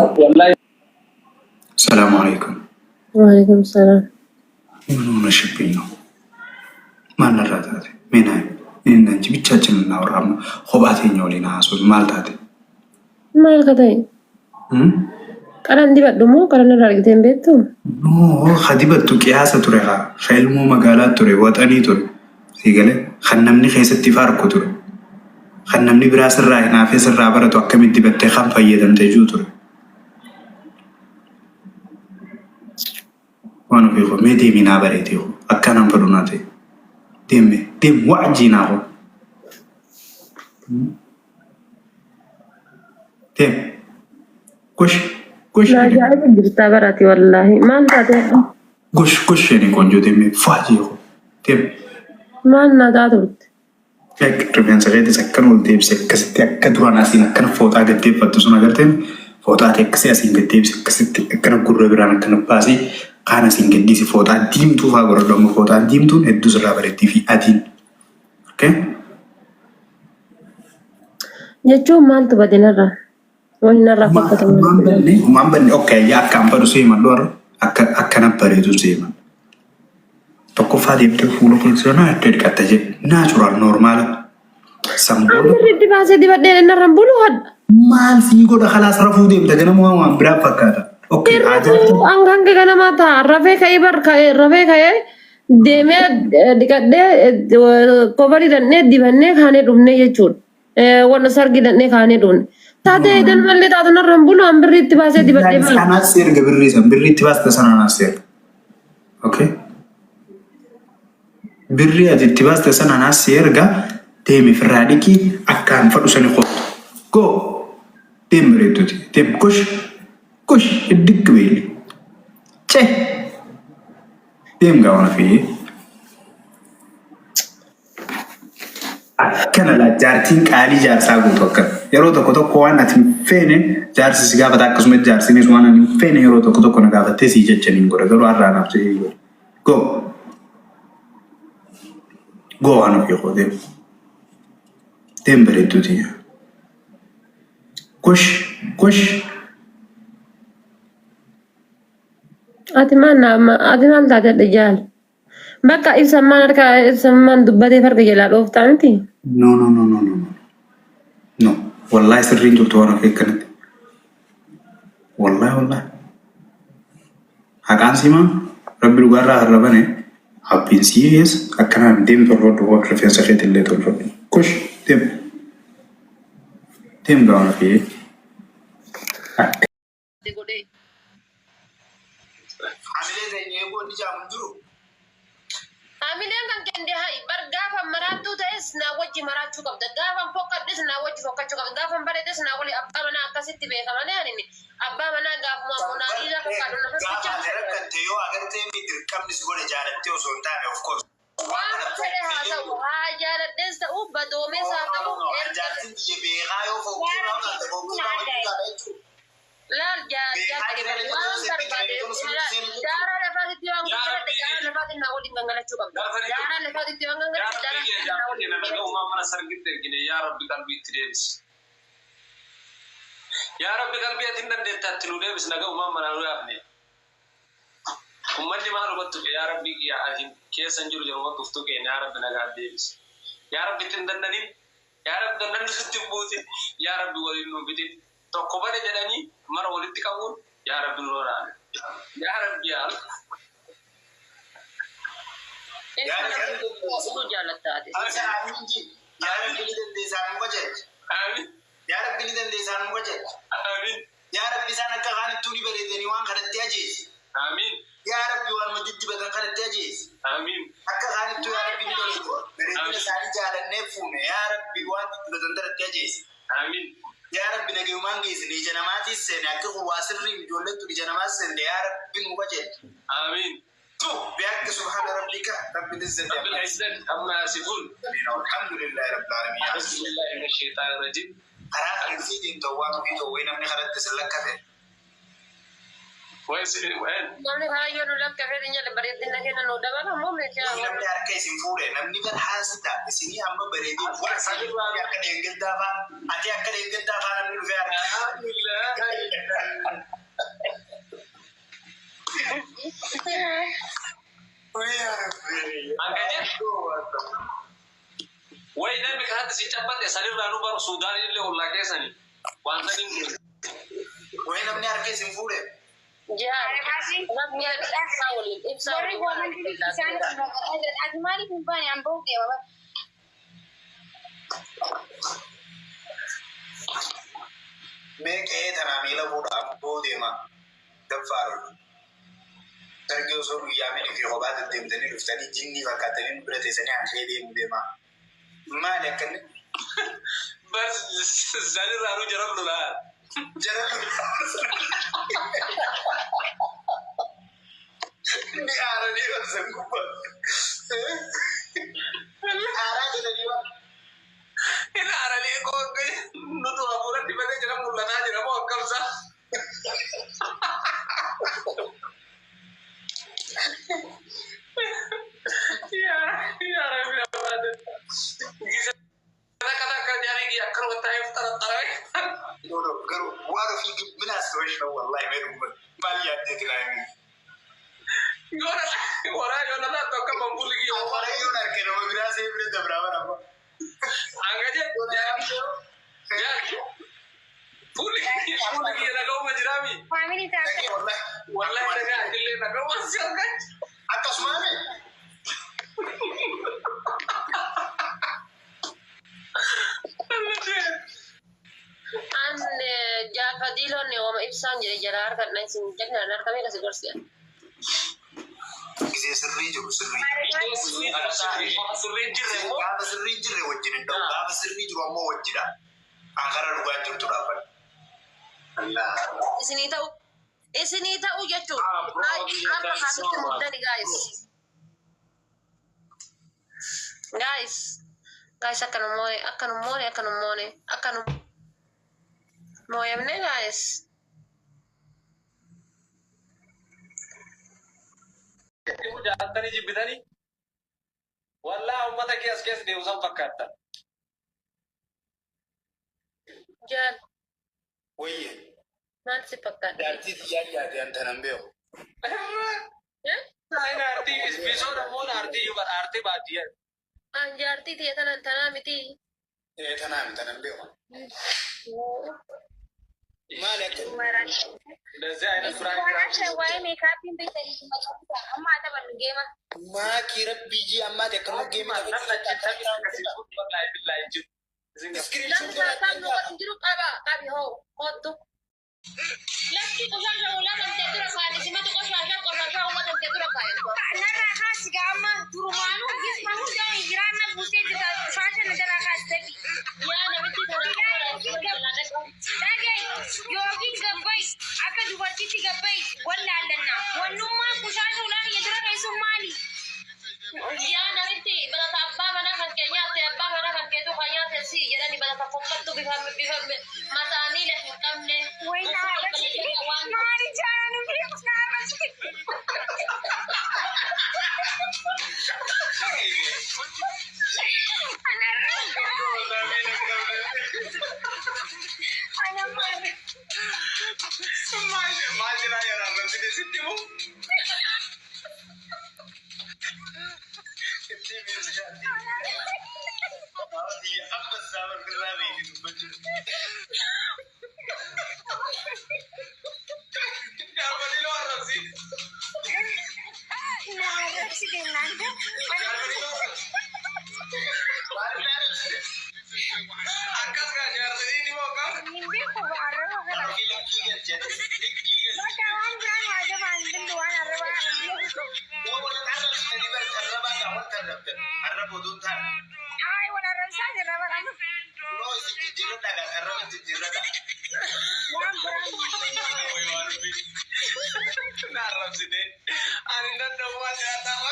والله. السلام عليكم. وعليكم السلام. من شبينه ما نرادات من هاي إن نجيب تشجن نورام خباتين يولينا أسود مالتاتي مال كتاي كارن دي بدمو كارن رارجتين بيتو نو خديبة تكياسة تريها خيلمو مقالات تري وطني تري سيقالي خنمني خيسة تفاركو تري خنمني براس الرأي نافس الرابرة توقمت دي بتخام فايدم تجو تري وانا فيخو ميدي منا بريتيخو أكنا فروناتي ديم وعجيناهو ديم كش لا جايب جبتا براتي والله ما نتاتي كش يعني كونجو ديم فاجيخو ديم ما نتاتي Ek rifeensa keetti sakkanuu deebise akkasitti akka duraan asiin akkana fooxaa gaddeeffattu sun agarteen fooxaa akkasii asiin gaddeebise akkasitti akkana gurra biraan akkana baasii kaan asiin gaddiisi fooxaa diimtuu fa'aa godhadhamu fooxaa diimtuun hedduu sirraa bareeddii fi adiin. jechuun maaltu badinarra wani narra fakkatamu maan banne okay akkaan badu seeman dhoorra akkana bareedu seeman. Tokkoffaa deemtee fuula kullisanaa itti dhiqatta jedhe naachuraal noormaala samboodha. Itti baasee dibadhee narraan bulu hadha. Maal sii godha khalaas rafuu deemta ganama waan biraa fakkaata. Hanga ganamaa ta'a rafee ka'ee deemee dhiqadhee kofarii dannee dibannee kaanee dhumnee jechuudha. Wanna sargi dannee kaanee dhumne. Taatee idan mallee taatu narraan bulu an birrii itti baasee dibadhee maal. Kanaas erga birrii san birrii itti baasta sananaas erga. Okay. Birrii ati itti baasta sananaas erga deemi firraadhiki akkaan fadhu sani qottu. Go deem bareedduuti deem kush iddikki beeli. Che deem gaawwana fi akkana la jaartiin qaalii jaarsaa guutu akkana. Yeroo tokko waan ati feene jaarsi si gaafata akkasuma jaarsinis waan ani feene yeroo tokko na gaafattee si jechaniin godha garuu har'aa naaf jedhee godha. Go waan ofii qoodee deem bareedduuti. Kush ati maal taate dhijaal bakka ibsammaan harka ibsammaan dubbatee farga jalaa dhooftaa miti. No wallahi sirriin jirtu waan ofii akkanatti wallahi haqaan simaa rabbi dhugaarraa harrabane habbiin serious akkanaan deem tolfadhu rifeensa keetti illee tolfadhu kush deem gaawwana fi Amileen kan kende hai bar gaafa maraattuu ta'es naa wajji maraachuu qabda gaafan fokkadhes naa wajji fokkachuu qabda gaafan bareedes naa wali abbaa manaa akkasitti beeka malee ani abbaa manaa gaafuma munaa dhiira fakkaatu na fakkachaa rakkate yoo agartee mi dirqamnis godhe jaalattee osoo hin taane of course waan fedhe haa ta'u haa jaaladhees ta'u badoomees haa ta'u jaartin biyya beekaa yoo fokkiirraa kan ta'e fokkiirraa wajji taadha jechuudha. laal waan barbaade jaara lafaatitti waan gangalate jaara lafaatti naa waliin gangalachuu qabda jaara lafaatitti waan gangalate jaara lafaatti naa waliin gangalachuu yaa rabbi qalbii itti deebis yaa rabbi qalbii ati hin dandeettaatti nu deebis nagaa uumaan manaa nu yaafne ummanni maal hubattu yaa rabbi ati keessan jiru jedhu wakkuftuu keenya yaa rabbi nagaa deebis yaa rabbi itti hin dandanin yaa rabbi dandanni sitti hin buutin yaa rabbi waliin nu bitin tokko bade jedhanii mara walitti qabuun yaa rabbi nu loolaane yaa rabbi yaa jaalattaate yaa rabbi ni dandeessaan nu bajeet yaa rabbi ni dandeessaan nu bajeet yaa rabbi isaan akka kaanittuu ni bareedanii waan kanatti ajeesi yaa rabbi waan majijjibatan kanatti ajeesi akka kaanittuu yaa rabbi ni bareedu bareedina isaanii jaalannee fuune yaa rabbi waan jijjibatan daratti ajeesi yaa rabbi nagayumaan geessine ija namaatis seene akka waa sirrii ijoollettu ija namaas seenne yaa rabbi nu bajeet بحق سبحان ربك رب العزة عما يصفون الحمد لله رب العالمين بسم الله من الشيطان الرجيم أراك نسيت أنت وين وين من خلت تسلك كذا وين نمني هاي يقول لك كفر إني لبريد إنك أنا نودا ما هم ممكن نمني أركي سيفورة نمني برحاسة سيني هم بريدي واسالي أكاد ينقل دافع أتي أكاد ينقل دافع نمني الحمد لله سيجابات سالي رانو بار سودان اللي والله كيسني وانساني وين ابني أركز نفوله جهاد ربي حاول sorry woman sana admari kumbani ambao dia baba मैं कहे था ना मेला बोला आपको दे माँ दफार तरक्की उसको या मैंने फिर होगा तो दिन दिन लुफ्तानी जिन्नी वक़्त तनी बरते सने आंखें दे मुझे माँ माँ लेकिन बस ज़ाली रानू जरब लुला नहीं आ रहा नहीं कर सकूँ आ रहा है नहीं वाला ina arali ko gay nutu abura di bade jara mulla na jara mo kamsa ya rabbi abade gisa kata kan jari ki akar wata iftar tarawih doro garu waro fi min aswash wallahi mai rumba bali ya de kilami wara yona na to kam bulgi wara yona ke no mira se bre da brava na angaje ya bulgi na go majrami family ta wallahi daga akille na go wasanga atasmane an jaka dilo ne wa ibsan je jarar kan nan sin janna nar kame ka sigor sia gise sirri jiru sirri sirri jirre mo gaba sirri jirre wajjin do gaba sirri jiru mo wajjida an gara ruga jirtu da ban Allah isinita u jechu amma hamit mudani guys akan moy amne guys ibu jaatani jibbitani wallahi ummata kes deewsan fakkaata jan waye man si fakkaata darti ya de antanan beo Aina arti episode mo arti baadiya an jarti ti tana miti tanan beo malak da zai aina frank wannan wai me kafin bai tare kuma amma ta ban gema ma ki rabbi ji amma da kan game da nan da ta kasi wallahi billahi ji screenshot lam ta no jiru qabi ho qottu lafti ko shasha wala kan te dura fani sima to ko shasha wala kan te dura fani nana hasiga amma durumanu gisma hu da irana buste da shasha na dara ka tabi ya na miti tana dage yogin gabbai aka dubarti ti gabbai walla allanna wannan ma ku shasha wala ya dura kai sun mali ya na miti bala ta abba mana kan kenya te abba mana kan ke to kanya te si ya ni bala ta fokkatu biham matani la hikamne wai na mari jana ni Imagina ya rabbi de sittimu dia apa sabar kerana ini baju ya bali lo arasi na accident akas ka jar ini mau ka nimbe ko ara wala Matawan brand ada banding doan arba hai wala rasa jara wala no Narap sini, ani dan doa saya tahu.